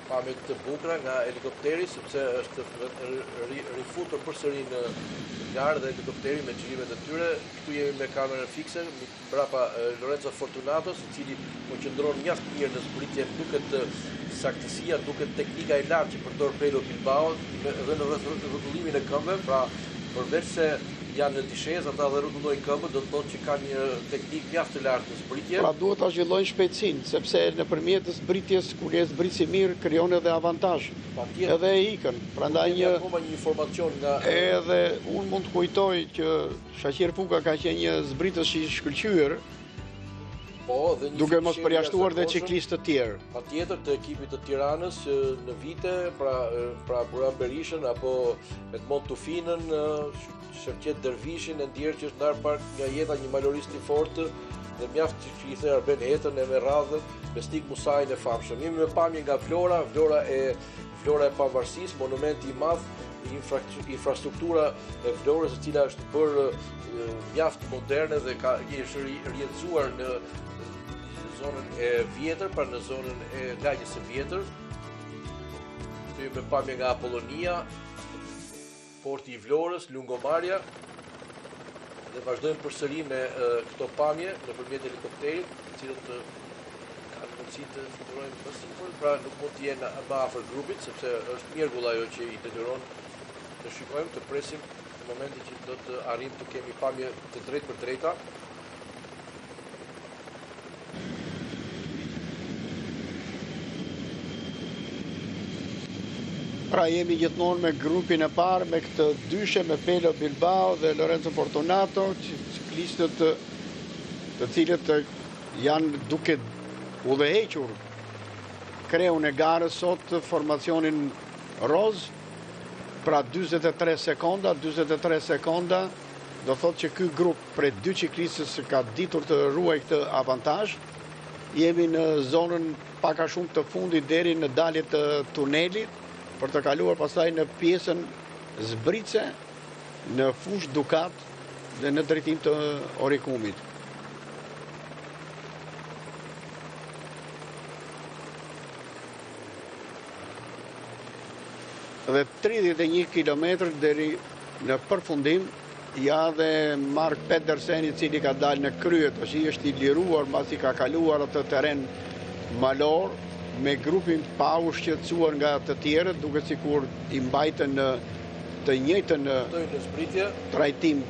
pamje të bukura nga helikopteri, sepse është rifutur përsëri në larë dhe helikopteri me xhirimet e tyre. Këtu jemi me kamerën fikse, mbrapa Lorenzo Fortunatos, i cili po qëndron mjaft mirë në zbritje, duket saktësia, duket teknika e lartë që përdor Pello Bilbao dhe në rrotullimin e këmbëve, pra përveç se janë në dishezë, ata dhe rrotullojnë këmbën, do të thotë që kanë një teknikë mjaft të lartë në zbritje. Pra duhet ta zhvillojnë shpejtësinë, sepse nëpërmjet zbritjes, kur je zbritsi mirë, krijon edhe avantazh. Edhe ikën. Prandaj një informacion nga edhe unë mund të kujtoj që Shaqir Fuka ka qenë një zbritës i shkëlqyer, duke mos përjashtuar dhe ciklistë të tjerë. Patjetër të ekipit të Tiranës në vite, pra Buran Berishën apo Edmond Tufinën, Shevqet Dervishin, e ndjerë që është ndarë pak nga jeta një malorist i fortë dhe mjaft që i the Arben Hetën e me radhë Besnik Musajin e famshëm. Jemi me pamje nga Vlora e pavarësisë, monumenti i madh, infrastruktura e Vlorës, e cila është bërë mjaft moderne dhe është rrjedzuar në zonën e vjetër, pra në zonën e lagjes së vjetër. Këtu me pamje nga Apollonia, porti i Vlorës, Lungomarja, dhe vazhdojmë përsëri me këto pamje nëpërmjet helikopterit, të cilët kanë mundësi të fluturojnë më sipër, pra nuk mund të jenë më afër grupit, sepse është mjergull ajo që i detyron të shikojmë, të presim në momentin që do të arrijmë të kemi pamje të drejtë për drejta. Pra jemi gjithmonë me grupin e parë, me këtë dyshe, me Pello Bilbao dhe Lorenzo Fortunato, ciklistët të cilët janë duke udhëhequr kreun e garës sot, formacionin roz, pra 43 sekonda, do thotë që ky grup prej dy ciklistës ka ditur të ruaj këtë avantazh. Jemi në zonën pak a shumë të fundit deri në dalje të tunelit, për të kaluar pastaj në pjesën zbritse, në fush Ducat dhe në drejtim të Orikumit. Dhe 31 km deri në përfundim, ja dhe Mark Pedersen, i cili ka dalë në krye, tash është i liruar mbasi ka kaluar atë terren malor, me grupin pa u shqetësuar nga të tjerët, duke sikur i mbajtën të njëjtën trajtim